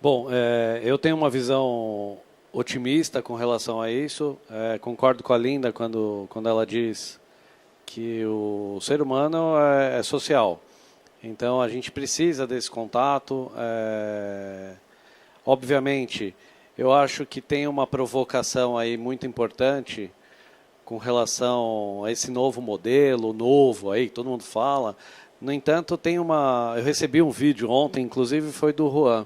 Bom, eu tenho uma visão otimista com relação a isso. Concordo com a Linda quando ela diz que o ser humano é social. Então, a gente precisa desse contato. Obviamente, eu acho que tem uma provocação aí muito importante com relação a esse novo modelo, novo aí, todo mundo fala. No entanto, eu recebi um vídeo ontem, inclusive foi do Juan,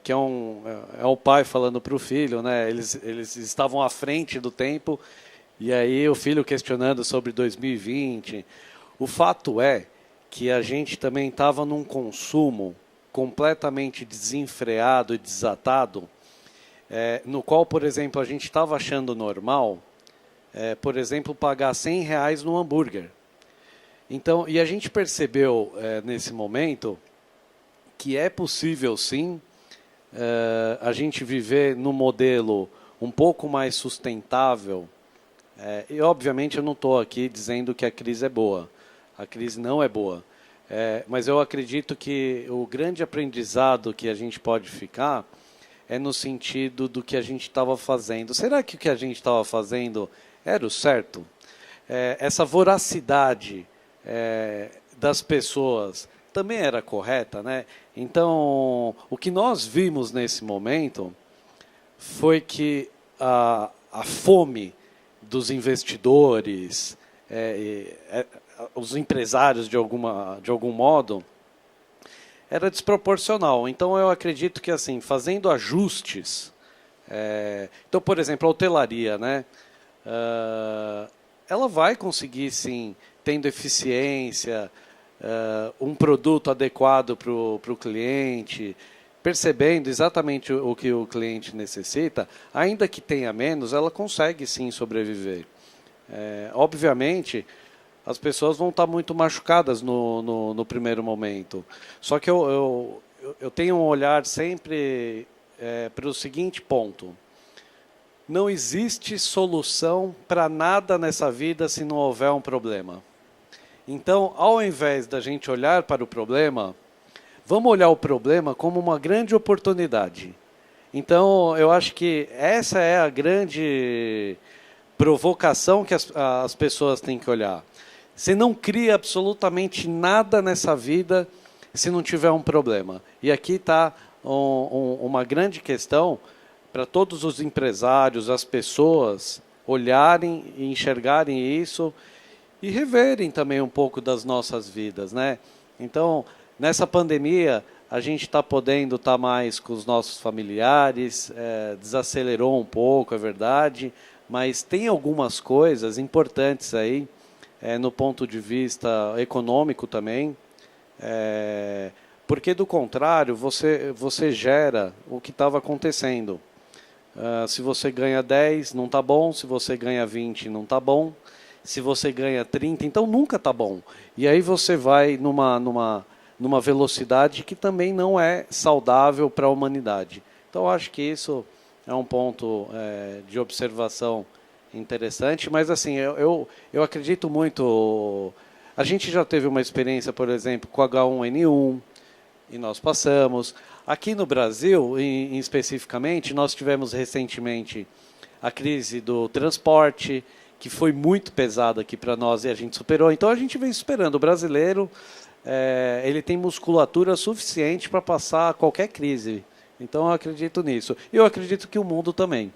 que é o pai falando para o filho, né? Eles estavam à frente do tempo, e aí o filho questionando sobre 2020. O fato é que a gente também estava num consumo completamente desenfreado e desatado, no qual, por exemplo, a gente estava achando normal, por exemplo, pagar R$ 100 no hambúrguer. Então, e a gente percebeu nesse momento que é possível, sim, a gente viver num modelo um pouco mais sustentável. E, obviamente, eu não estou aqui dizendo que a crise é boa. A crise não é boa. Mas eu acredito que o grande aprendizado que a gente pode ficar é no sentido do que a gente estava fazendo. Será que o que a gente estava fazendo era o certo? Essa voracidade das pessoas também era correta, né? Então, o que nós vimos nesse momento foi que a fome dos investidores, os empresários de algum modo, era desproporcional. Então, eu acredito que, assim, fazendo ajustes... então, por exemplo, a hotelaria, né? Ela vai conseguir, sim, tendo eficiência, um produto adequado para o cliente, percebendo exatamente o que o cliente necessita, ainda que tenha menos, ela consegue, sim, sobreviver. Obviamente, as pessoas vão estar muito machucadas no primeiro momento. Só que eu tenho um olhar sempre para o seguinte ponto. Não existe solução para nada nessa vida se não houver um problema. Então, ao invés da gente olhar para o problema, vamos olhar o problema como uma grande oportunidade. Então, eu acho que essa é a grande provocação que as pessoas têm que olhar. Você não cria absolutamente nada nessa vida se não tiver um problema. E aqui está uma grande questão para todos os empresários, as pessoas olharem e enxergarem isso e reverem também um pouco das nossas vidas, né? Então, nessa pandemia, a gente está podendo estar mais com os nossos familiares, desacelerou um pouco, é verdade, mas tem algumas coisas importantes aí, no ponto de vista econômico também, porque, do contrário, você gera o que estava acontecendo. Se você ganha 10, não está bom. Se você ganha 20, não está bom. Se você ganha 30, então nunca está bom. E aí você vai numa velocidade que também não é saudável para a humanidade. Então, acho que isso é um ponto de observação interessante. Mas, assim, eu acredito muito... A gente já teve uma experiência, por exemplo, com H1N1, e nós passamos. Aqui no Brasil, especificamente, nós tivemos recentemente a crise do transporte, que foi muito pesada aqui para nós e a gente superou. Então, a gente vem superando. O brasileiro, ele tem musculatura suficiente para passar qualquer crise. Então, eu acredito nisso. E eu acredito que o mundo também.